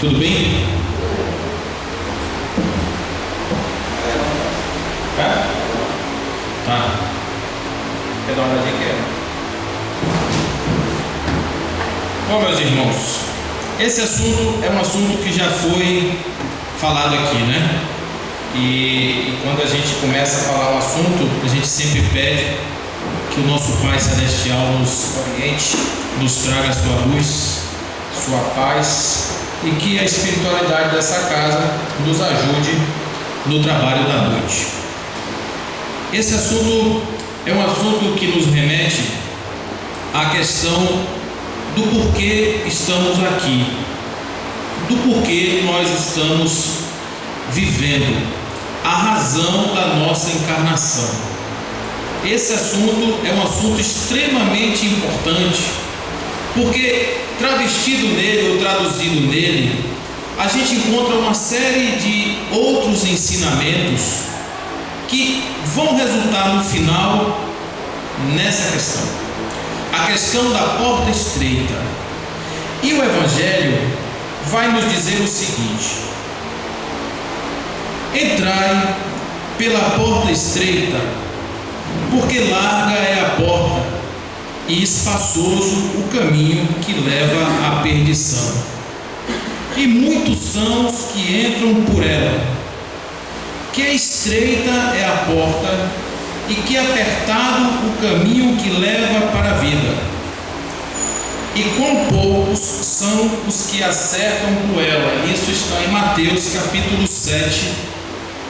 Tudo bem? Tá. Quer dar uma olhadinha aqui? Bom, meus irmãos, esse assunto é um assunto que já foi falado aqui, né? E quando a gente começa a falar o assunto, a gente sempre pede que o nosso Pai Celestial nos oriente, nos traga a sua luz, sua paz, e que a espiritualidade dessa casa nos ajude no trabalho da noite. Esse assunto é um assunto que nos remete à questão do porquê estamos aqui, do porquê nós estamos vivendo, a razão da nossa encarnação. Esse assunto é um assunto extremamente importante, porque travestido nele ou traduzido nele, a gente encontra uma série de outros ensinamentos que vão resultar no final nessa questão, a questão da porta estreita. E o Evangelho vai nos dizer o seguinte: entrai pela porta estreita, porque larga é a porta e espaçoso o caminho que leva à perdição, e muitos são os que entram por ela. Que estreita é a porta e que apertado o caminho que leva para a vida, e quão poucos são os que acertam por ela. Isso está em Mateus capítulo 7,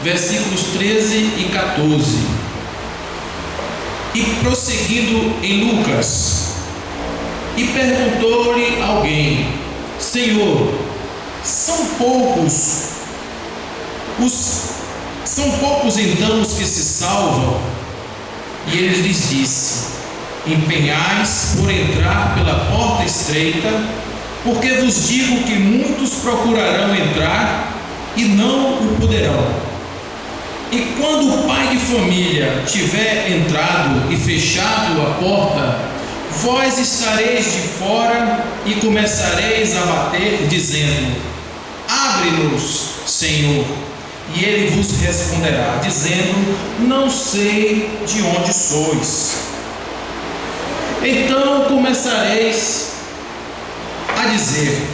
versículos 13 e 14. E prosseguindo em Lucas, e perguntou-lhe alguém: Senhor, são poucos então os que se salvam? E ele lhes disse: empenhais por entrar pela porta estreita, porque vos digo que muitos procurarão entrar e não o poderão. E quando o pai de família tiver entrado e fechado a porta, vós estareis de fora e começareis a bater, dizendo: abre-nos, Senhor. E ele vos responderá, dizendo: não sei de onde sois. Então começareis a dizer: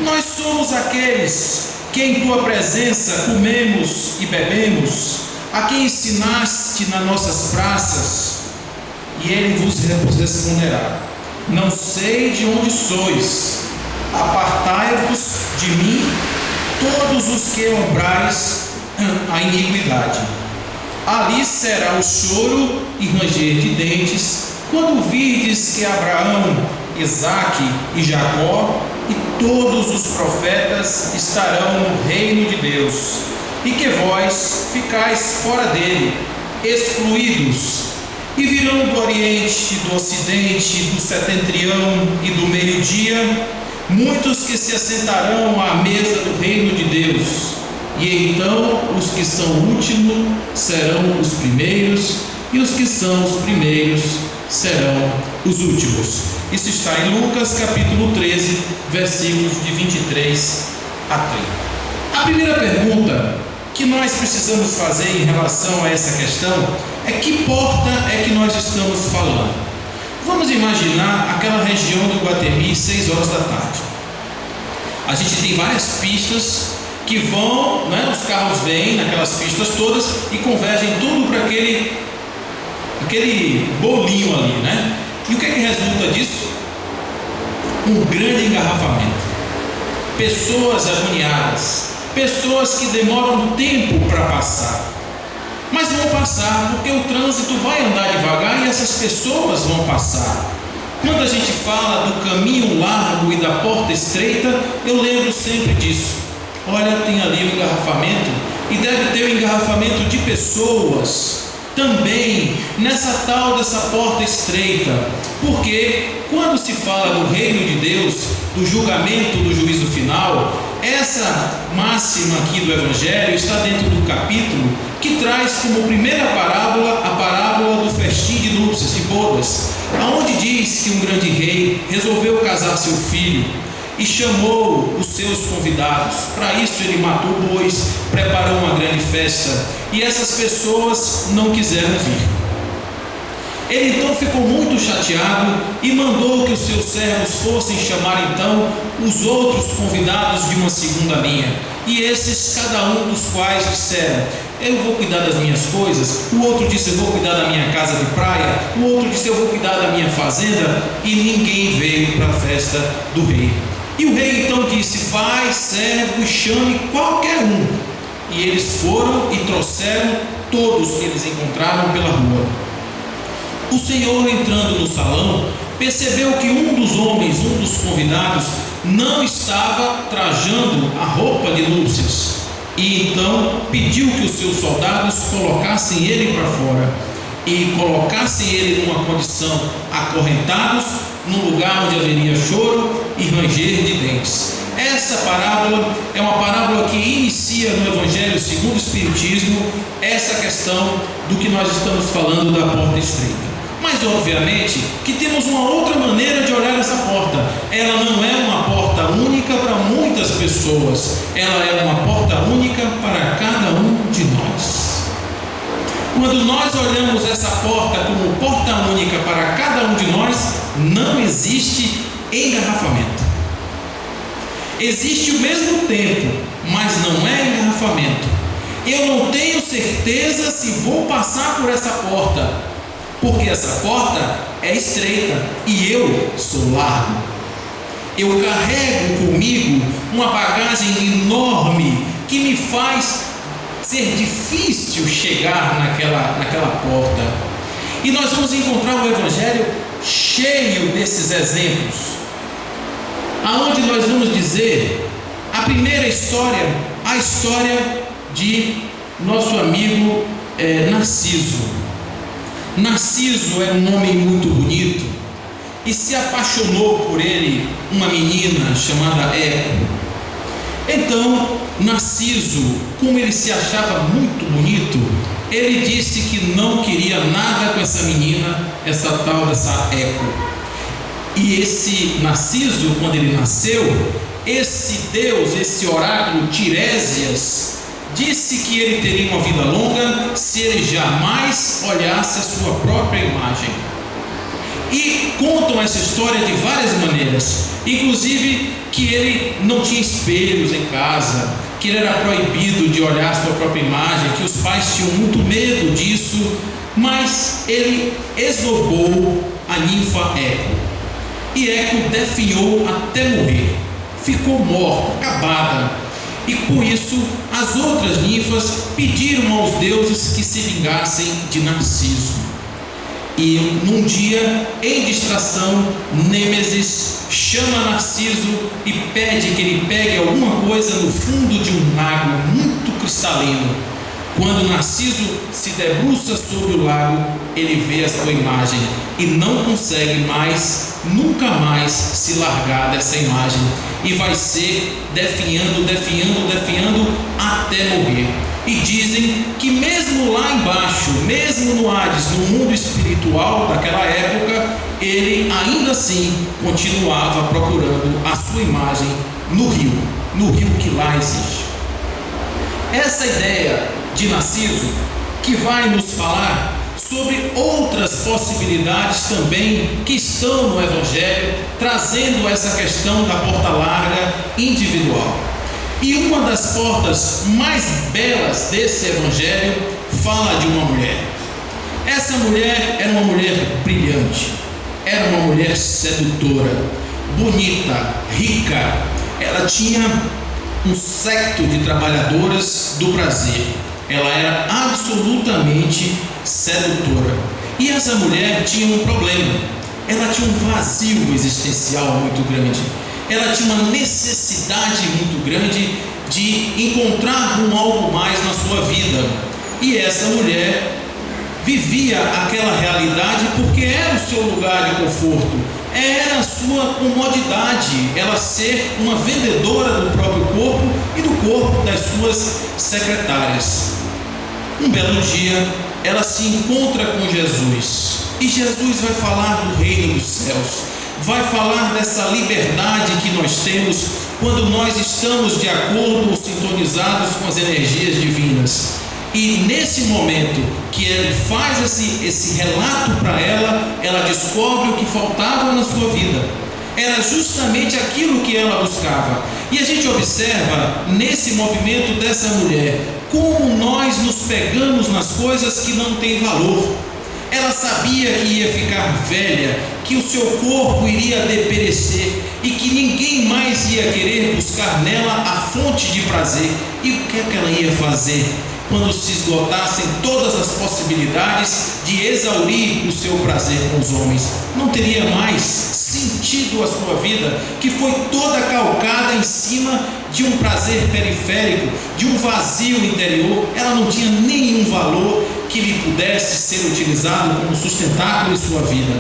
nós somos aqueles que em tua presença comemos e bebemos, a quem ensinaste nas nossas praças. E ele vos responderá: não sei de onde sois, apartai-vos de mim, todos os que obrais a iniquidade. Ali será o choro e ranger de dentes, quando virdes que Abraão, Isaque e Jacó e todos os profetas estarão no reino de Deus, e que vós ficais fora dele, excluídos. E virão do oriente, do ocidente, do setentrião e do meio-dia muitos que se assentarão à mesa do reino de Deus, e então os que são últimos serão os primeiros, e os que são os primeiros serão os últimos. Isso está em Lucas capítulo 13, versículos de 23 a 30. A primeira pergunta que nós precisamos fazer em relação a essa questão é: que porta é que nós estamos falando? Vamos imaginar aquela região do Iguatemi, 6 horas da tarde. A gente tem várias pistas que vão, né, os carros vêm naquelas pistas todas e convergem tudo para aquele bolinho ali, né? E o que é que resulta disso? Um grande engarrafamento. Pessoas agoniadas, pessoas que demoram tempo para passar. Mas vão passar, porque o trânsito vai andar devagar e essas pessoas vão passar. Quando a gente fala do caminho largo e da porta estreita, eu lembro sempre disso. Olha, tem ali um engarrafamento, e deve ter um engarrafamento de pessoas também nessa tal dessa porta estreita, porque quando se fala do reino de Deus, do julgamento, do juízo final, essa máxima aqui do Evangelho está dentro do capítulo que traz como primeira parábola a parábola do festim de núpcias, de bodas, aonde diz que um grande rei resolveu casar seu filho, e chamou os seus convidados. Para isso ele matou bois, preparou uma grande festa, e essas pessoas não quiseram vir. Ele então ficou muito chateado e mandou que os seus servos fossem chamar então os outros convidados de uma segunda linha. E esses, cada um dos quais disseram: eu vou cuidar das minhas coisas. O outro disse: eu vou cuidar da minha casa de praia. O outro disse: eu vou cuidar da minha fazenda. E ninguém veio para a festa do rei. E o rei então disse: vai, servo, e chame qualquer um. E eles foram e trouxeram todos que eles encontraram pela rua. O Senhor, entrando no salão, percebeu que um dos homens, um dos convidados, não estava trajando a roupa de núpcias. E então pediu que os seus soldados colocassem ele para fora e colocassem ele numa condição acorrentados, num lugar onde haveria choro e ranger de dentes. Essa parábola é uma parábola que inicia no Evangelho segundo o Espiritismo essa questão do que nós estamos falando da porta estreita. Mas obviamente que temos uma outra maneira de olhar essa porta. Ela não é uma porta única para muitas pessoas, ela é uma porta única para cada um de nós. Quando nós olhamos essa porta como porta única para cada um de nós, não existe engarrafamento. Existe o mesmo tempo, mas não é engarrafamento. Eu não tenho certeza se vou passar por essa porta, porque essa porta é estreita e eu sou largo. Eu carrego comigo uma bagagem enorme que me faz ser difícil chegar naquela porta. E nós vamos encontrar o Evangelho cheio desses exemplos, aonde nós vamos dizer a primeira história, a história de nosso amigo Narciso. Narciso era um homem muito bonito e se apaixonou por ele uma menina chamada Eco. Então Narciso, como ele se achava muito bonito, ele disse que não queria nada com essa menina, essa Eco. E esse Narciso, quando ele nasceu, esse Deus, esse oráculo Tiresias, disse que ele teria uma vida longa se ele jamais olhasse a sua própria imagem. E contam essa história de várias maneiras, inclusive que ele não tinha espelhos em casa, que ele era proibido de olhar a sua própria imagem, que os pais tinham muito medo disso, mas ele esnobou a ninfa Eco. E Eco definhou até morrer, ficou morta, acabada. E com isso, as outras ninfas pediram aos deuses que se vingassem de Narciso. E num dia, em distração, Nêmesis chama Narciso e pede que ele pegue alguma coisa no fundo de um lago muito cristalino. Quando Narciso se debruça sobre o lago, ele vê a sua imagem e não consegue mais, nunca mais se largar dessa imagem, e vai ser definhando até morrer. E dizem que mesmo lá embaixo, mesmo no Hades, no mundo espiritual daquela época, ele ainda assim continuava procurando a sua imagem no rio que lá existe. Essa ideia de Narciso, que vai nos falar sobre outras possibilidades também que estão no Evangelho, trazendo essa questão da porta larga individual. E uma das portas mais belas desse Evangelho fala de uma mulher. Essa mulher era uma mulher brilhante, era uma mulher sedutora, bonita, rica. Ela tinha um séquito de trabalhadoras do prazer. Ela era absolutamente sedutora. E essa mulher tinha um problema. Ela tinha um vazio existencial muito grande. Ela tinha uma necessidade muito grande de encontrar algo mais na sua vida. E essa mulher vivia aquela realidade porque era o seu lugar de conforto, era a sua comodidade, ela ser uma vendedora do próprio corpo e do corpo das suas secretárias. Um belo dia, ela se encontra com Jesus, e Jesus vai falar do reino dos céus. vai falar dessa liberdade que nós temos quando nós estamos de acordo ou sintonizados com as energias divinas. E nesse momento que ele faz esse relato para ela, ela descobre o que faltava na sua vida. Era justamente aquilo que ela buscava. E a gente observa nesse movimento dessa mulher como nós nos pegamos nas coisas que não têm valor. Ela sabia que ia ficar velha, que o seu corpo iria deperecer e que ninguém mais ia querer buscar nela a fonte de prazer. E o que é que ela ia fazer quando se esgotassem todas as possibilidades de exaurir o seu prazer com os homens? Não teria mais sentido a sua vida, que foi toda calcada em cima de um prazer periférico, de um vazio interior. Ela não tinha nenhum valor que lhe pudesse ser utilizado como sustentáculo em sua vida.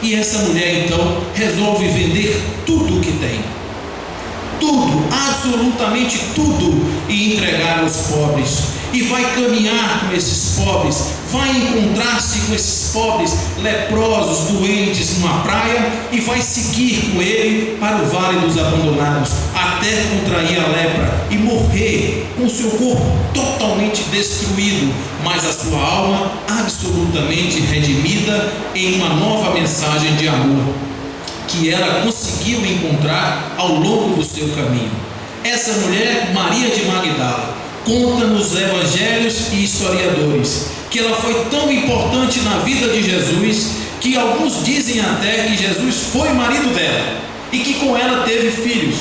E essa mulher então resolve vender tudo o que tem, tudo, absolutamente tudo, e entregar aos pobres. E vai caminhar com esses pobres, vai encontrar-se com esses pobres leprosos, doentes numa praia, e vai seguir com ele para o Vale dos Abandonados, até contrair a lepra e morrer com seu corpo totalmente destruído, mas a sua alma absolutamente redimida em uma nova mensagem de amor que ela conseguiu encontrar ao longo do seu caminho. Essa mulher, Maria de Magdala, conta nos evangelhos e historiadores que ela foi tão importante na vida de Jesus que alguns dizem até que Jesus foi marido dela e que com ela teve filhos.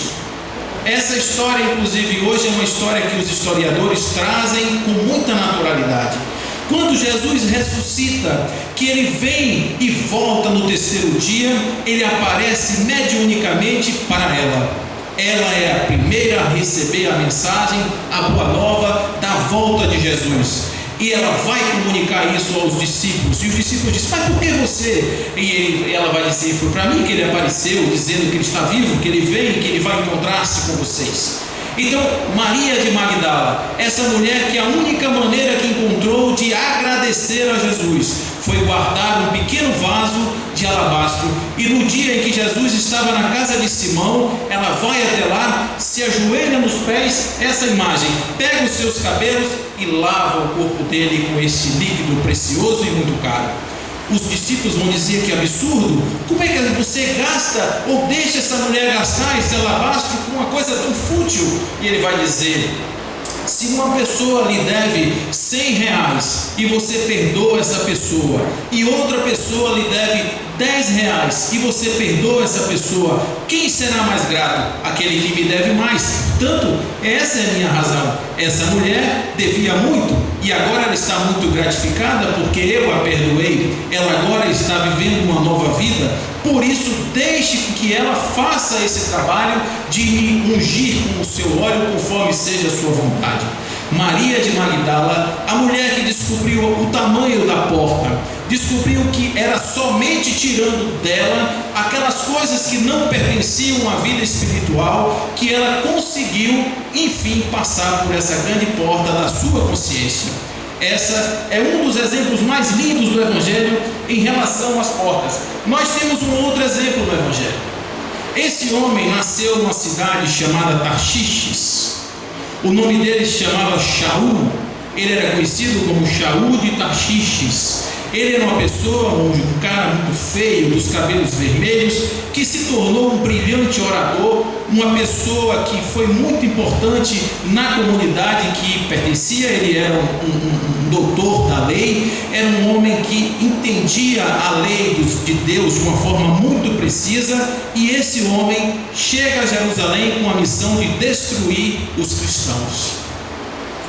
Essa história, inclusive, hoje é uma história que os historiadores trazem com muita naturalidade. Quando Jesus ressuscita, que ele vem e volta no terceiro dia, ele aparece mediunicamente para ela. Ela é a primeira a receber a mensagem, a boa nova da volta de Jesus. E ela vai comunicar isso aos discípulos. E os discípulos dizem: mas por que você? E ela vai dizer: foi para mim que ele apareceu, dizendo que ele está vivo, que ele vem, que ele vai encontrar-se com vocês. Então, Maria de Magdala, essa mulher que a única maneira que encontrou de agradecer a Jesus foi guardar um pequeno vaso de alabastro, e no dia em que Jesus estava na casa de Simão, ela vai até lá, se ajoelha nos pés, essa imagem, pega os seus cabelos e lava o corpo dele com este líquido precioso e muito caro. Os discípulos vão dizer: que absurdo, como é que você gasta ou deixa essa mulher gastar esse alabastro com uma coisa tão fútil? E ele vai dizer: se uma pessoa lhe deve 100 reais e você perdoa essa pessoa, e outra pessoa lhe deve 10 reais e você perdoa essa pessoa, quem será mais grato? Aquele que me deve mais. Portanto, essa é a minha razão. Essa mulher devia muito e agora ela está muito gratificada porque eu a perdoei. Ela agora está vivendo uma nova vida. Por isso, deixe que ela faça esse trabalho de me ungir com o seu óleo conforme seja a sua vontade. Maria de Magdala, a mulher que descobriu o tamanho da porta, descobriu que era somente tirando dela aquelas coisas que não pertenciam à vida espiritual que ela conseguiu, enfim, passar por essa grande porta da sua consciência. Essa é um dos exemplos mais lindos do Evangelho em relação às portas. Nós temos um outro exemplo no Evangelho. Esse homem nasceu numa cidade chamada Tarshish. O nome dele se chamava Shaul. Ele era conhecido como Shaul de Tarshish. Ele era uma pessoa, um cara muito feio, dos cabelos vermelhos, que se tornou um brilhante orador, uma pessoa que foi muito importante na comunidade que pertencia. Ele era um doutor da lei, era um homem que entendia a lei de Deus de uma forma muito precisa, e esse homem chega a Jerusalém com a missão de destruir os cristãos.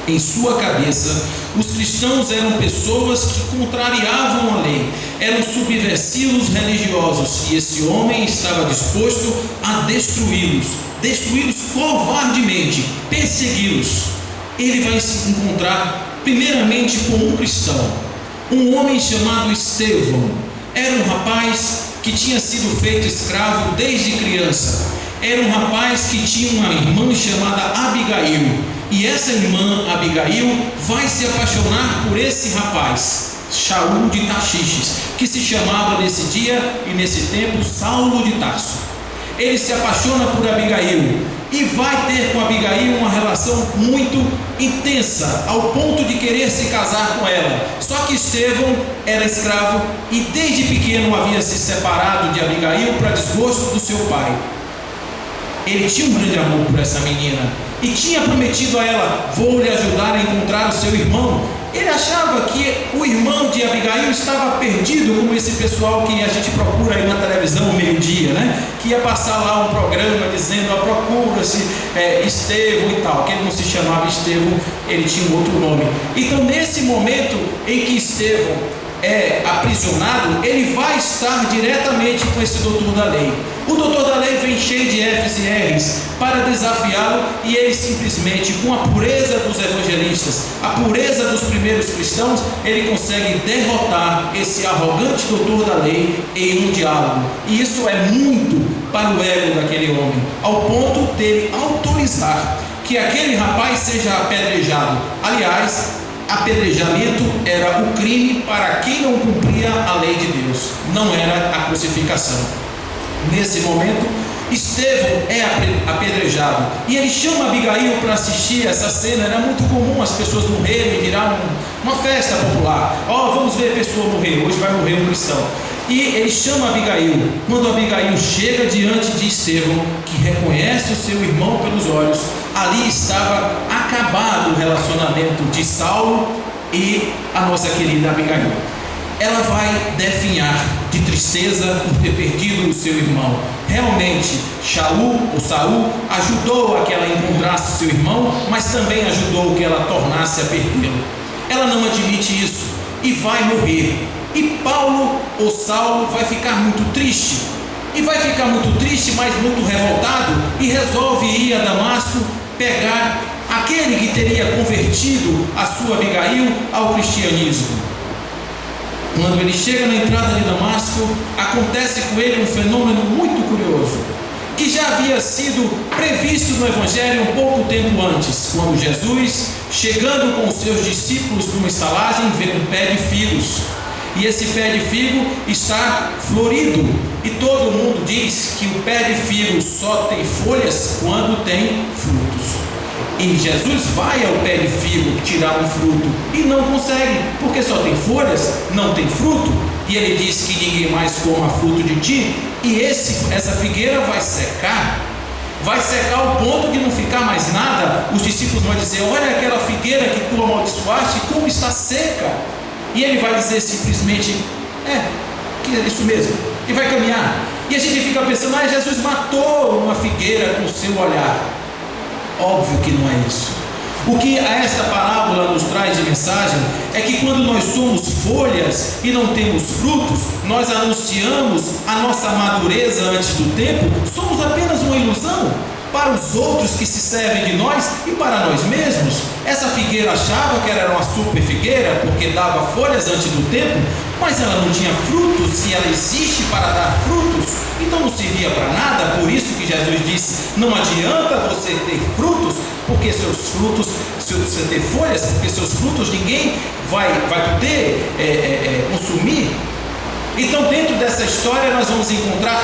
Em sua cabeça, os cristãos eram pessoas que contrariavam a lei, eram subversivos religiosos, e esse homem estava disposto a destruí-los covardemente, persegui-los. Ele vai se encontrar primeiramente com um cristão, um homem chamado Estevão. Era um rapaz que tinha sido feito escravo desde criança. Era um rapaz que tinha uma irmã chamada Abigail. E essa irmã, Abigail, vai se apaixonar por esse rapaz. Shaul de Tarshish, que se chamava nesse dia e nesse tempo Saulo de Tarso. Ele se apaixona por Abigail e vai ter com Abigail uma relação muito intensa, ao ponto de querer se casar com ela. Só que Estevão era escravo e desde pequeno havia se separado de Abigail para desgosto do seu pai. Ele tinha um grande amor por essa menina e tinha prometido a ela: vou lhe ajudar a encontrar o seu irmão. Ele achava que o irmão de Abigail estava perdido, como esse pessoal que a gente procura aí na televisão meio-dia, né? Que ia passar lá um programa dizendo: procura-se Estevão e tal, que ele não se chamava Estevão, ele tinha um outro nome. Então, nesse momento em que Estevão é aprisionado, ele vai estar diretamente com esse doutor da lei. O doutor da lei vem cheio de F's e R's para desafiá-lo, e ele simplesmente, com a pureza dos evangelistas, a pureza dos primeiros cristãos, ele consegue derrotar esse arrogante doutor da lei em um diálogo. E isso é muito para o ego daquele homem, ao ponto dele autorizar que aquele rapaz seja apedrejado. Aliás, apedrejamento era o crime para quem não cumpria a lei de Deus, não era a crucificação. Nesse momento, Estevão é apedrejado e ele chama Abigail para assistir essa cena. Era muito comum as pessoas morrerem e virar uma festa popular. Vamos ver a pessoa morrer, hoje vai morrer um cristão. E ele chama Abigail. Quando Abigail chega diante de Estevão, que reconhece o seu irmão pelos olhos, ali estava acabado o relacionamento de Saulo e a nossa querida Abigail. Ela vai definhar de tristeza por ter perdido o seu irmão. Realmente, Saul ajudou a que ela encontrasse seu irmão, mas também ajudou que ela tornasse a perdê-lo. Ela não admite isso e vai morrer. E Saulo vai ficar muito triste. E vai ficar muito triste, mas muito revoltado, e resolve ir a Damasco pegar aquele que teria convertido a sua Abigail ao cristianismo. Quando ele chega na entrada de Damasco, acontece com ele um fenômeno muito curioso, que já havia sido previsto no Evangelho um pouco tempo antes, quando Jesus, chegando com os seus discípulos numa estalagem, vê um pé de figos. E esse pé de figo está florido, e todo mundo diz que o pé de figo só tem folhas quando tem frutos. E Jesus vai ao pé de figo tirar um fruto e não consegue, porque só tem folhas, não tem fruto. E ele diz que ninguém mais coma fruto de ti. E essa figueira vai secar ao ponto de não ficar mais nada. Os discípulos vão dizer: olha aquela figueira que tu amaldiçoaste, como está seca. E ele vai dizer simplesmente: que é isso mesmo, e vai caminhar. E a gente fica pensando: Jesus matou uma figueira com o seu olhar. Óbvio que não é isso. O que esta parábola nos traz de mensagem é que quando nós somos folhas e não temos frutos, nós anunciamos a nossa madureza antes do tempo, somos apenas uma ilusão para os outros que se servem de nós e para nós mesmos. Essa figueira achava que ela era uma super figueira porque dava folhas antes do tempo, mas ela não tinha frutos. Se ela existe para dar frutos, então não servia para nada. Por isso que Jesus disse: não adianta você ter frutos, porque seus frutos, se você ter folhas, porque seus frutos ninguém vai poder consumir. Então, dentro dessa história, nós vamos encontrar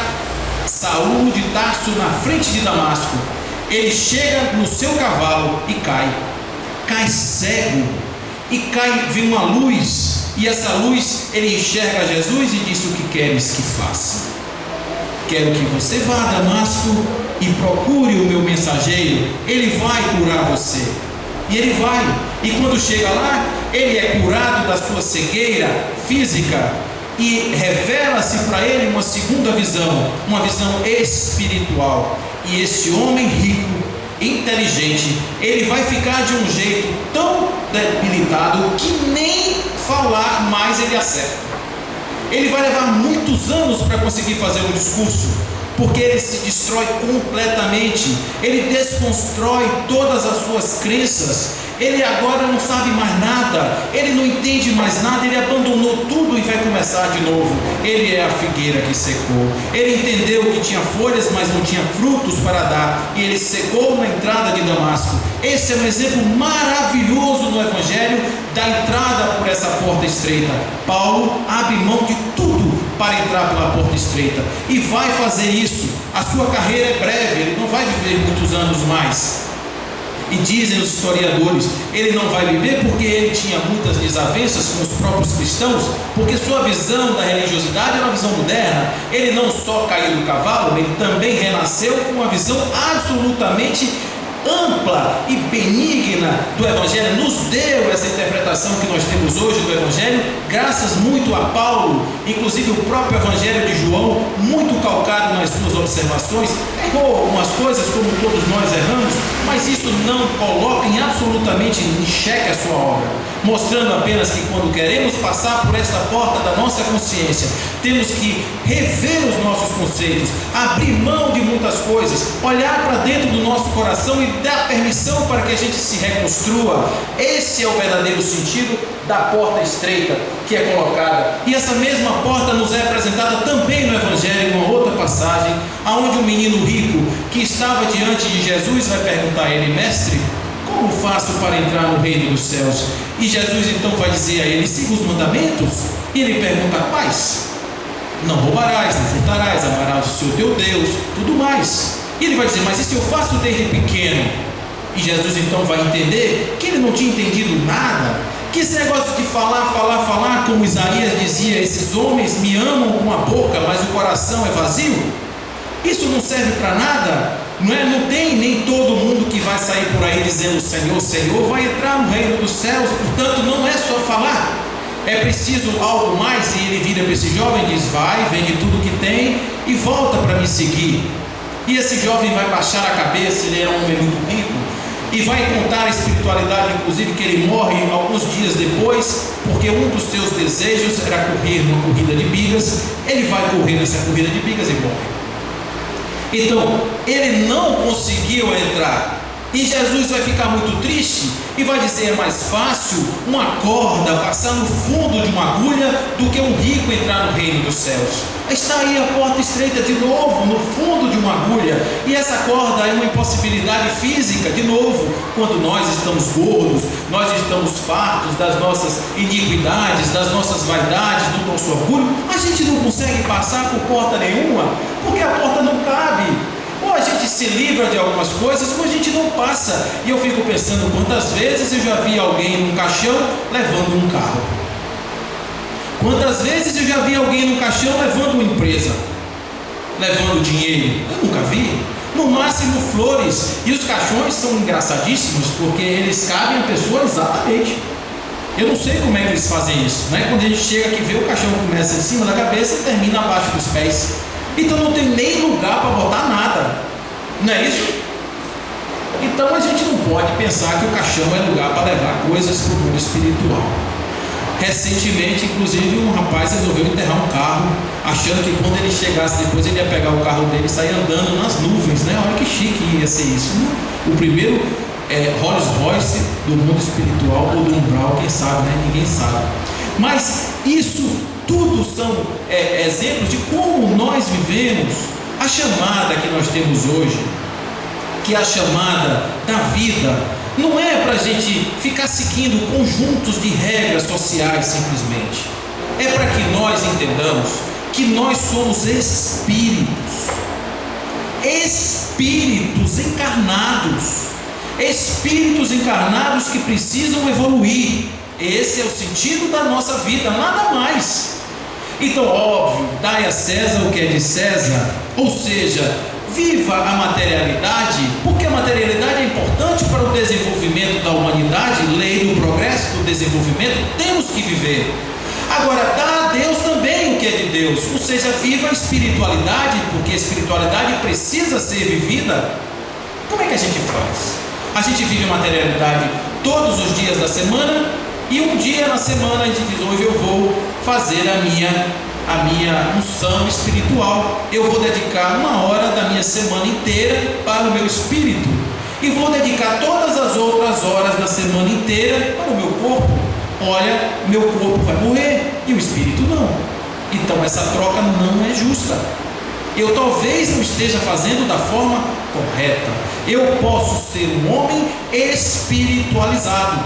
Saulo de Tarso na frente de Damasco. Ele chega no seu cavalo e cai cego, e vem uma luz, e essa luz, ele enxerga Jesus e diz: o que queres que faça? Quero que você vá a Damasco e procure o meu mensageiro, ele vai curar você. E ele vai, e quando chega lá, ele é curado da sua cegueira física, e revela-se para ele uma segunda visão, uma visão espiritual. E esse homem rico, inteligente, ele vai ficar de um jeito tão debilitado que nem falar mais ele acerta. Ele vai levar muitos anos para conseguir fazer um discurso, porque ele se destrói completamente, ele desconstrói todas as suas crenças. Ele agora não sabe mais nada, ele não entende mais nada, ele abandonou tudo e vai começar de novo. Ele é a figueira que secou. Ele entendeu que tinha folhas, mas não tinha frutos para dar, e ele secou na entrada de Damasco. Esse é um exemplo maravilhoso no Evangelho da entrada por essa porta estreita. estreita. Paulo abre mão de tudo para entrar pela porta estreita e vai fazer isso. A sua carreira é breve, ele não vai viver muitos anos mais. E dizem os historiadores, ele não vai viver porque ele tinha muitas desavenças com os próprios cristãos, porque sua visão da religiosidade era uma visão moderna. Ele não só caiu do cavalo, ele também renasceu com uma visão absolutamente ampla e benigna do Evangelho. Nos deu essa interpretação que nós temos hoje do Evangelho, graças muito a Paulo. Inclusive o próprio Evangelho de João, muito calcado nas suas observações, errou algumas coisas, como todos nós erramos, mas isso não coloca absolutamente em xeque a sua obra, mostrando apenas que quando queremos passar por esta porta da nossa consciência, temos que rever os nossos conceitos, abrir mão de muitas coisas, olhar para dentro do nosso coração e dar permissão para que a gente se reconstrua. Esse é o verdadeiro sentido da porta estreita que é colocada. E essa mesma porta nos é apresentada também no Evangelho, em uma outra passagem, onde um menino rico que estava diante de Jesus vai perguntar a ele: mestre, como faço para entrar no reino dos céus? E Jesus então vai dizer a ele: siga os mandamentos. E ele pergunta: quais? Não roubarás, não furtarás, amarás o Senhor teu Deus, tudo mais. E ele vai dizer: mas isso eu faço desde pequeno. E Jesus então vai entender que ele não tinha entendido nada, que esse negócio de falar, como Isaías dizia: esses homens me amam com a boca, mas o coração é vazio. Isso não serve para nada. Não tem nem todo mundo que vai sair por aí dizendo Senhor, Senhor, vai entrar no reino dos céus. Portanto, não é só falar, é preciso algo mais. E ele vira para esse jovem e diz: vai, vende tudo que tem e volta para me seguir. E esse jovem vai baixar a cabeça, ele era um homem muito rico, e vai contar a espiritualidade, inclusive que ele morre alguns dias depois, porque um dos seus desejos era correr numa corrida de bigas. Ele vai correr nessa corrida de bigas e morre. Então, ele não conseguiu entrar. E Jesus vai ficar muito triste e vai dizer: é mais fácil uma corda passar no fundo de uma agulha do que um rico entrar no reino dos céus. Está aí a porta estreita de novo, no fundo de uma agulha. E essa corda é uma impossibilidade física, de novo, quando nós estamos gordos, nós estamos fartos das nossas iniquidades, das nossas vaidades, do nosso orgulho. A gente não consegue passar por porta nenhuma, porque a porta não cabe. Ou a gente se livra de algumas coisas, ou a gente não passa. E eu fico pensando quantas vezes eu já vi alguém num caixão levando um carro. Quantas vezes eu já vi alguém num caixão levando uma empresa, levando dinheiro. Eu nunca vi. No máximo flores. E os caixões são engraçadíssimos, porque eles cabem a pessoa exatamente. Eu não sei como é que eles fazem isso, né? Quando a gente chega aqui, vê o caixão começa em cima da cabeça e termina abaixo dos pés. Então não tem nem lugar para botar nada, não é isso? Então a gente não pode pensar que o caixão é lugar para levar coisas para o mundo espiritual. Recentemente, inclusive, um rapaz resolveu enterrar um carro, achando que quando ele chegasse depois ele ia pegar o carro dele e sair andando nas nuvens, né? Olha que chique ia ser isso, né? O primeiro Rolls Royce do mundo espiritual, ou do umbral, quem sabe, né? Ninguém sabe. Mas isso tudo são exemplos de como nós vivemos a chamada que nós temos hoje, que é a chamada da vida. Não é para a gente ficar seguindo conjuntos de regras sociais simplesmente. É para que nós entendamos que nós somos espíritos encarnados que precisam evoluir. Esse é o sentido da nossa vida, nada mais. Então, óbvio, dai a César o que é de César, ou seja, viva a materialidade, porque a materialidade é importante para o desenvolvimento da humanidade, lei do progresso, do desenvolvimento, temos que viver. Agora, dá a Deus também o que é de Deus, ou seja, viva a espiritualidade, porque a espiritualidade precisa ser vivida. Como é que a gente faz? A gente vive a materialidade todos os dias da semana, e um dia na semana a gente diz: hoje eu vou fazer a minha unção espiritual, eu vou dedicar 1 hora da minha semana inteira para o meu espírito, e vou dedicar todas as outras horas da semana inteira para o meu corpo. Olha, meu corpo vai morrer e o espírito não. Então essa troca não é justa. Eu talvez não esteja fazendo da forma correta. Eu posso ser um homem espiritualizado,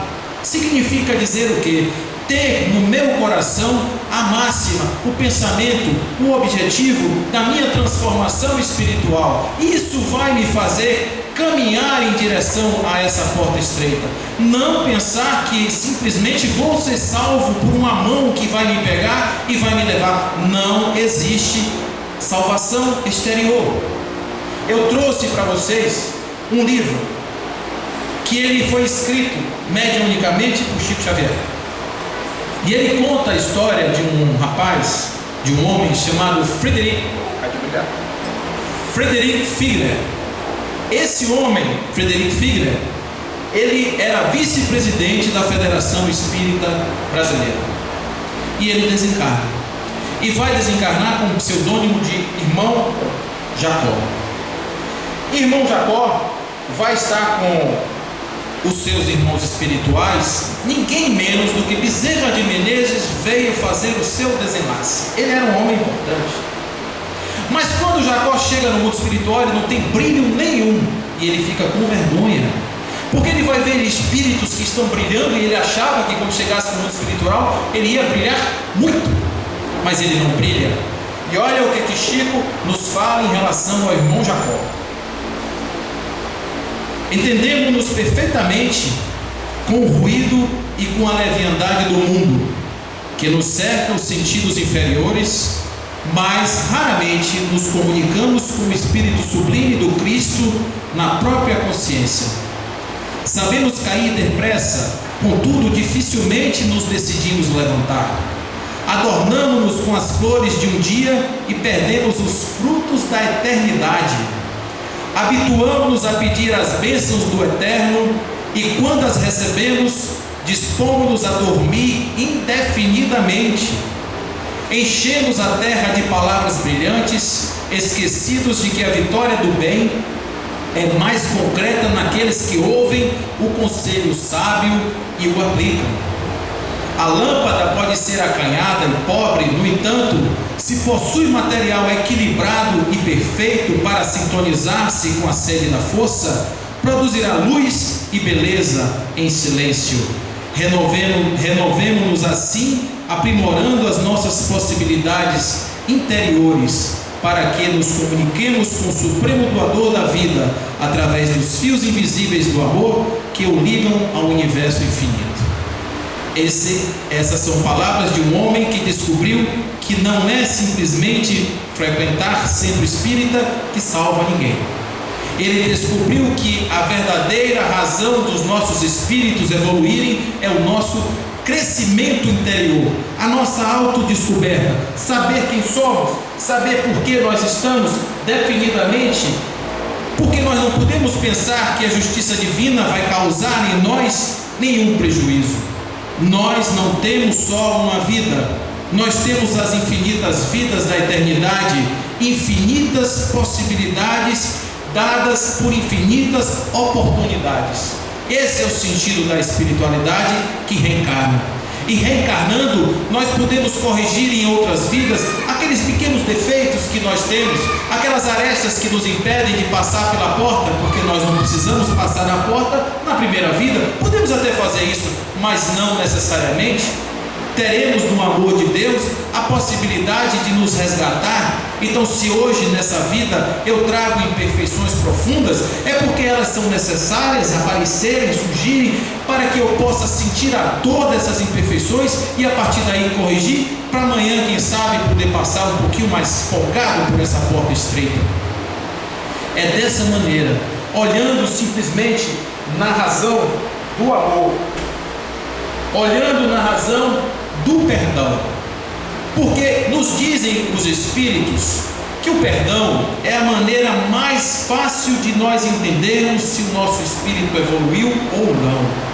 significa dizer o quê? Ter no meu coração a máxima, o pensamento, o objetivo da minha transformação espiritual. Isso vai me fazer caminhar em direção a essa porta estreita. Não pensar que simplesmente vou ser salvo por uma mão que vai me pegar e vai me levar. Não existe salvação exterior. Eu trouxe para vocês um livro que ele foi escrito mediunicamente por Chico Xavier. E ele conta a história de um rapaz, de um homem chamado Frederick Figler. Esse homem, Frederick Figler, ele era vice-presidente da Federação Espírita Brasileira. E ele desencarna. E vai desencarnar com o pseudônimo de Irmão Jacó. Irmão Jacó vai estar com os seus irmãos espirituais. Ninguém menos do que Bezerra de Menezes veio fazer o seu desenlace. Ele era um homem importante. Mas quando Jacó chega no mundo espiritual, ele não tem brilho nenhum. E ele fica com vergonha. Porque ele vai ver espíritos que estão brilhando. E ele achava que quando chegasse no mundo espiritual, ele ia brilhar muito. Mas ele não brilha. E olha o que Chico nos fala em relação ao irmão Jacó. Entendemos-nos perfeitamente com o ruído e com a leviandade do mundo, que nos cerca os sentidos inferiores, mas raramente nos comunicamos com o Espírito sublime do Cristo na própria consciência. Sabemos cair depressa, contudo dificilmente nos decidimos levantar. Adornamos-nos com as flores de um dia e perdemos os frutos da eternidade. Habituamos-nos a pedir as bênçãos do Eterno e quando as recebemos, dispomos-nos a dormir indefinidamente. Enchemos a terra de palavras brilhantes, esquecidos de que a vitória do bem é mais concreta naqueles que ouvem o conselho sábio e o aplicam. A lâmpada pode ser acanhada e pobre, no entanto, se possui material equilibrado e perfeito para sintonizar-se com a sede da força, produzirá luz e beleza em silêncio. Renovemo-nos assim, aprimorando as nossas possibilidades interiores, para que nos comuniquemos com o Supremo Doador da vida, através dos fios invisíveis do amor que o ligam ao universo infinito. Essas são palavras de um homem que descobriu que não é simplesmente frequentar centro espírita que salva ninguém. Ele descobriu que a verdadeira razão dos nossos espíritos evoluírem é o nosso crescimento interior, a nossa autodescoberta, saber quem somos, saber por que nós estamos definidamente, porque nós não podemos pensar que a justiça divina vai causar em nós nenhum prejuízo. Nós não temos só uma vida, nós temos as infinitas vidas da eternidade, infinitas possibilidades dadas por infinitas oportunidades. Esse é o sentido da espiritualidade que reencarna. E reencarnando, nós podemos corrigir em outras vidas aqueles pequenos defeitos que nós temos, aquelas arestas que nos impedem de passar pela porta, porque nós não precisamos passar na porta na primeira vida. Podemos até fazer isso, mas não necessariamente. Teremos no amor de Deus a possibilidade de nos resgatar. Então, se hoje nessa vida eu trago imperfeições profundas, é porque elas são necessárias aparecerem, surgirem, para que eu possa sentir a dor dessas imperfeições e a partir daí corrigir, para amanhã, quem sabe, poder passar um pouquinho mais folgado por essa porta estreita. É dessa maneira, olhando simplesmente na razão do amor, olhando na razão do perdão, porque nos dizem os Espíritos que o perdão é a maneira mais fácil de nós entendermos se o nosso espírito evoluiu ou não.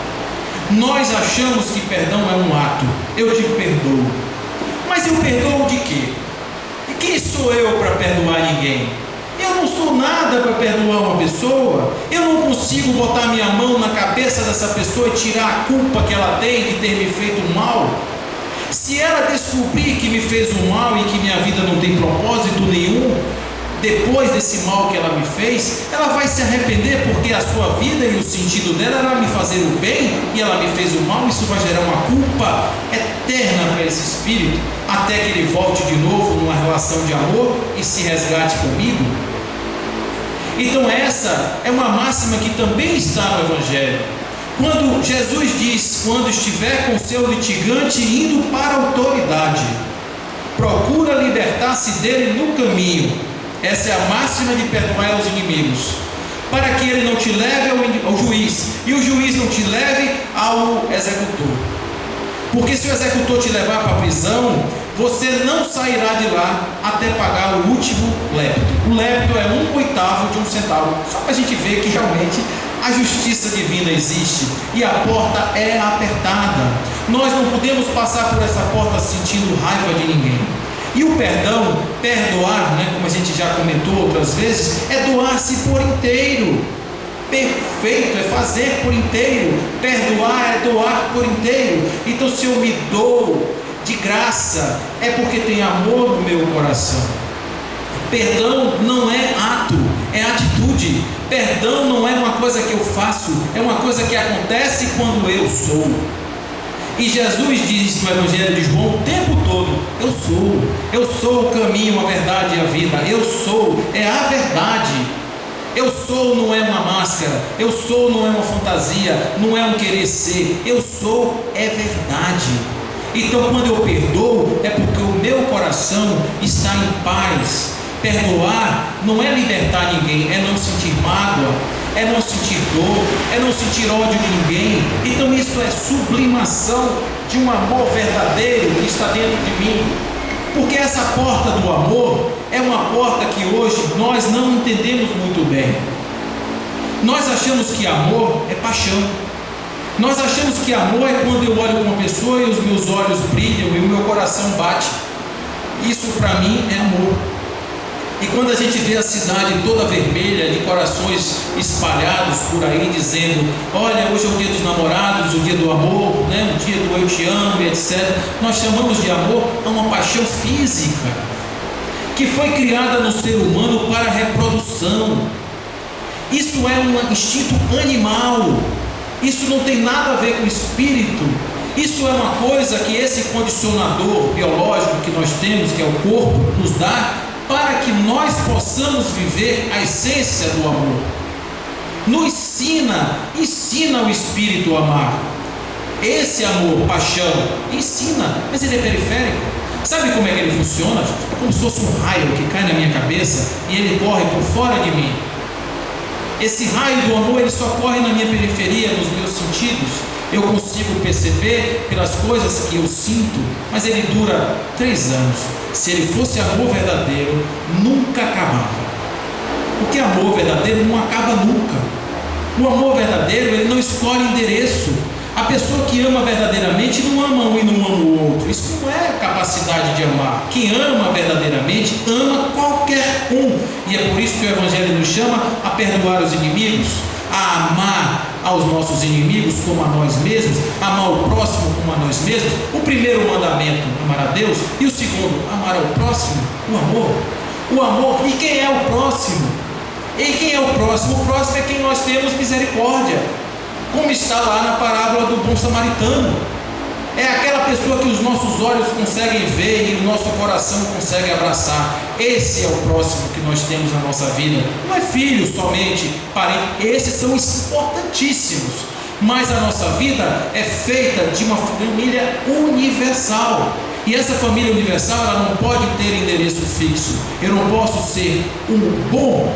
Nós achamos que perdão é um ato, eu te perdoo, mas eu perdoo de quê? E quem sou eu para perdoar ninguém? Eu não sou nada para perdoar uma pessoa. Eu não consigo botar minha mão na cabeça dessa pessoa e tirar a culpa que ela tem de ter me feito um mal. Se ela descobrir que me fez um mal e que minha vida não tem propósito nenhum, depois desse mal que ela me fez, ela vai se arrepender, porque a sua vida e o sentido dela era me fazer o bem, e ela me fez o mal. Isso vai gerar uma culpa eterna para esse espírito, até que ele volte de novo numa relação de amor e se resgate comigo. Então essa é uma máxima que também está no Evangelho. Quando Jesus diz: quando estiver com seu litigante indo para a autoridade, procura libertar-se dele no caminho. Essa é a máxima de perdoar aos inimigos, para que ele não te leve ao juiz, e o juiz não te leve ao executor. Porque se o executor te levar para a prisão, você não sairá de lá até pagar o último lepto. O lepto é 1/8 de um centavo. Só para a gente ver que realmente a justiça divina existe, e a porta é apertada. Nós não podemos passar por essa porta sentindo raiva de ninguém. E o perdão, perdoar, como a gente já comentou outras vezes, é doar-se por inteiro. Perfeito, é fazer por inteiro. Perdoar é doar por inteiro. Então, se eu me dou de graça, é porque tem amor no meu coração. Perdão não é ato, é atitude. Perdão não é uma coisa que eu faço, é uma coisa que acontece quando eu sou. E Jesus diz no Evangelho de João o tempo todo: eu sou o caminho, a verdade e a vida. Eu sou, é a verdade. Eu sou não é uma máscara, eu sou não é uma fantasia, não é um querer ser. Eu sou é verdade. Então, quando eu perdoo, é porque o meu coração está em paz. Perdoar não é libertar ninguém, é não sentir mágoa, é não sentir dor, é não sentir ódio de ninguém. Então isso é sublimação de um amor verdadeiro que está dentro de mim. Porque essa porta do amor é uma porta que hoje nós não entendemos muito bem. Nós achamos que amor é paixão. Nós achamos que amor é quando eu olho para uma pessoa e os meus olhos brilham e o meu coração bate. Isso para mim é amor. E quando a gente vê a cidade toda vermelha, de corações espalhados por aí, dizendo: olha, hoje é o dia dos namorados, o dia do amor, o dia do eu te amo, etc. Nós chamamos de amor a uma paixão física, que foi criada no ser humano para a reprodução. Isso é um instinto animal. Isso não tem nada a ver com o espírito. Isso é uma coisa que esse condicionador biológico que nós temos, que é o corpo, nos dá, para que nós possamos viver a essência do amor. Nos ensina o Espírito a amar. Esse amor, paixão, ensina, mas ele é periférico. Sabe como é que ele funciona? É como se fosse um raio que cai na minha cabeça e ele corre por fora de mim. Esse raio do amor, ele só corre na minha periferia, nos meus sentidos. Eu consigo perceber pelas coisas que eu sinto, mas ele dura 3 anos. Se ele fosse amor verdadeiro, nunca acabava. Porque amor verdadeiro não acaba nunca. O amor verdadeiro, ele não escolhe endereço. A pessoa que ama verdadeiramente não ama um e não ama o outro. Isso não é capacidade de amar. Quem ama verdadeiramente ama qualquer um. E é por isso que o Evangelho nos chama a perdoar os inimigos, a amar aos nossos inimigos como a nós mesmos, amar o próximo como a nós mesmos. O primeiro mandamento, amar a Deus, e o segundo, amar ao próximo, o amor. O amor. E quem é o próximo? E quem é o próximo? O próximo é quem nós temos misericórdia, como está lá na parábola do bom samaritano. É aquela pessoa que os nossos olhos conseguem ver e o nosso coração consegue abraçar. Esse é o próximo que nós temos na nossa vida. Não é filho somente, parente. Esses são importantíssimos. Mas a nossa vida é feita de uma família universal. E essa família universal, ela não pode ter endereço fixo. Eu não posso ser um bom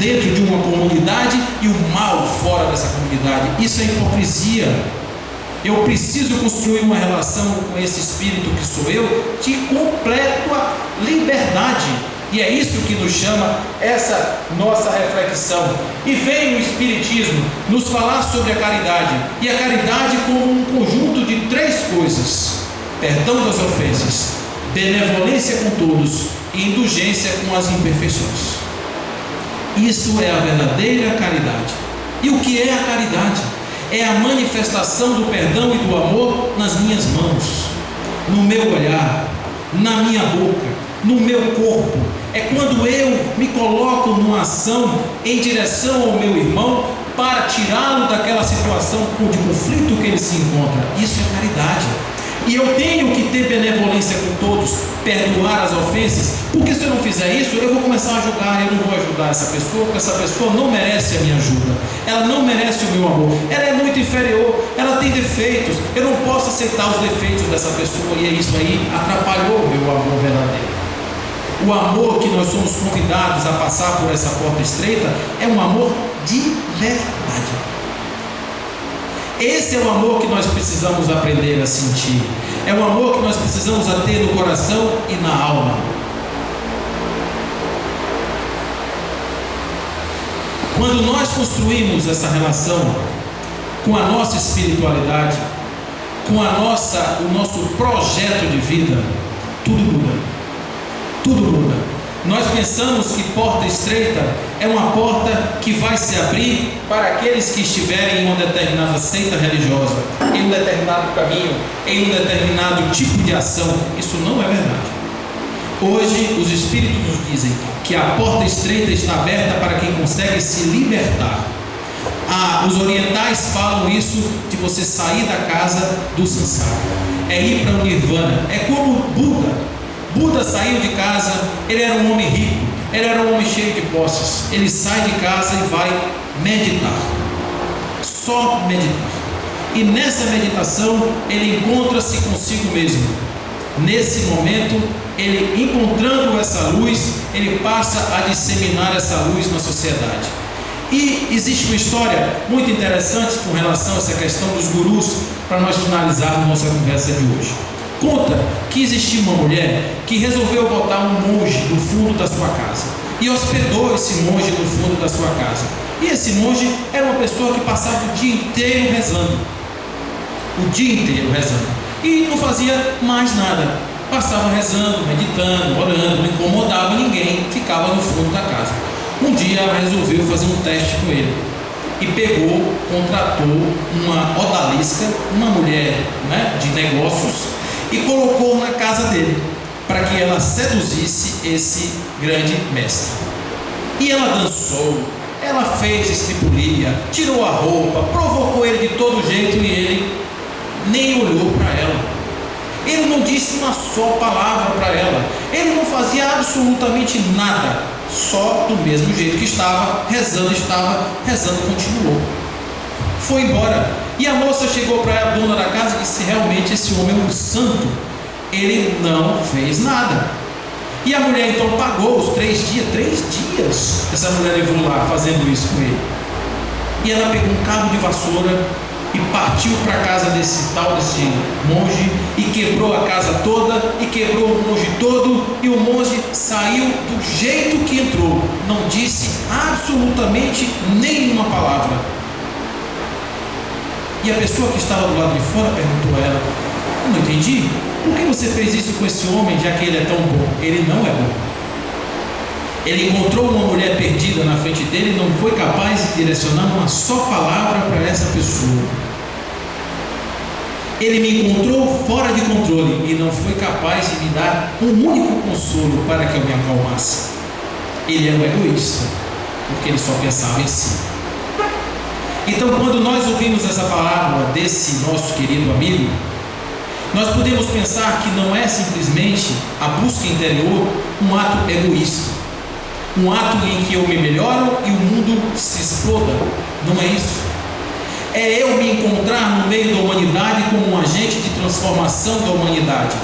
dentro de uma comunidade e o mal fora dessa comunidade. Isso é hipocrisia. Eu preciso construir uma relação com esse espírito que sou eu, de completa liberdade. E é isso que nos chama essa nossa reflexão. E vem o Espiritismo nos falar sobre a caridade. E a caridade como um conjunto de 3 coisas: perdão das ofensas, benevolência com todos e indulgência com as imperfeições. Isso é a verdadeira caridade. E o que é a caridade? É a manifestação do perdão e do amor nas minhas mãos, no meu olhar, na minha boca, no meu corpo. é quando eu me coloco numa ação em direção ao meu irmão para tirá-lo daquela situação de conflito que ele se encontra. Isso é caridade. E eu tenho que ter benevolência com todos, perdoar as ofensas, porque se eu não fizer isso, eu vou começar a julgar, eu não vou ajudar essa pessoa, porque essa pessoa não merece a minha ajuda, ela não merece o meu amor, ela é muito inferior, ela tem defeitos, eu não posso aceitar os defeitos dessa pessoa, e é isso aí, atrapalhou o meu amor verdadeiro. O amor que nós somos convidados a passar por essa porta estreita é um amor de verdade. Esse é o amor que nós precisamos aprender a sentir. É o amor que nós precisamos a ter no coração e na alma. Quando nós construímos essa relação com a nossa espiritualidade, com o nosso projeto de vida, tudo muda. Tudo muda. Nós pensamos que porta estreita é uma porta que vai se abrir para aqueles que estiverem em uma determinada seita religiosa, em um determinado caminho, em um determinado tipo de ação. Isso não é verdade. Hoje os Espíritos nos dizem que a porta estreita está aberta para quem consegue se libertar. Os orientais falam isso de você sair da casa do samsara, é ir para o nirvana, é como Buda. Buda saiu de casa, ele era um homem rico, ele era um homem cheio de posses. Ele sai de casa e vai meditar, só meditar. E nessa meditação ele encontra-se consigo mesmo. Nesse momento, ele encontrando essa luz, ele passa a disseminar essa luz na sociedade. E existe uma história muito interessante com relação a essa questão dos gurus, para nós finalizarmos nossa conversa de hoje. Conta que existia uma mulher que resolveu botar um monge no fundo da sua casa e hospedou esse monge no fundo da sua casa. E esse monge era uma pessoa que passava o dia inteiro rezando, e não fazia mais nada, passava rezando, meditando, orando, não incomodava ninguém, ficava no fundo da casa. Um dia ela resolveu fazer um teste com ele e contratou uma odalisca, uma mulher, de negócios, e colocou na casa dele para que ela seduzisse esse grande mestre. E ela dançou, ela fez estripulia, tirou a roupa, provocou ele de todo jeito e ele nem olhou para ela. Ele não disse uma só palavra para ela, ele não fazia absolutamente nada, só do mesmo jeito que estava rezando, continuou. Foi embora. E a moça chegou para a dona da casa e disse: realmente esse homem é um santo, ele não fez nada. E a mulher então pagou os 3 dias essa mulher levou lá fazendo isso com ele. E ela pegou um cabo de vassoura e partiu para a casa desse monge e quebrou a casa toda e quebrou o monge todo, e o monge saiu do jeito que entrou, não disse absolutamente nenhuma palavra. E a pessoa que estava do lado de fora perguntou a ela: eu não entendi, por que você fez isso com esse homem, já que ele é tão bom? Ele não é bom. Ele encontrou uma mulher perdida na frente dele e não foi capaz de direcionar uma só palavra para essa pessoa. Ele me encontrou fora de controle e não foi capaz de me dar um único consolo para que eu me acalmasse. Ele é um egoísta, porque ele só pensava em si. Então, quando nós ouvimos essa palavra desse nosso querido amigo, nós podemos pensar que não é simplesmente a busca interior um ato egoísta, um ato em que eu me melhoro e o mundo se exploda. Não é isso. É eu me encontrar no meio da humanidade como um agente de transformação da humanidade.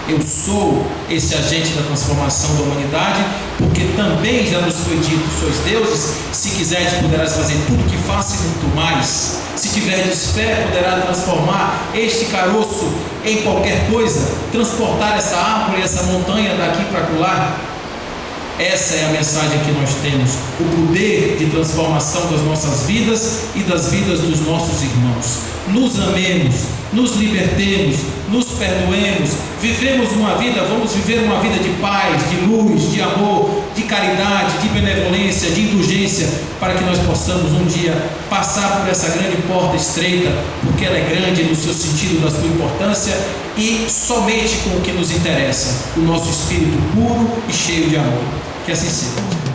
Eu sou esse agente da transformação da humanidade, porque também já nos foi dito: sois deuses, se quiseres poderás fazer tudo que faço e muito mais. Se tiverdes fé, poderá transformar este caroço em qualquer coisa, transportar essa árvore, essa montanha daqui para acolá. Essa é a mensagem que nós temos: o poder de transformação das nossas vidas e das vidas dos nossos irmãos. Nos amemos, nos libertemos, nos perdoemos, vamos viver uma vida de paz, de luz, de amor, de caridade, de benevolência, de indulgência, para que nós possamos um dia passar por essa grande porta estreita, porque ela é grande no seu sentido, da sua importância, e somente com o que nos interessa, o nosso espírito puro e cheio de amor. Que assim seja.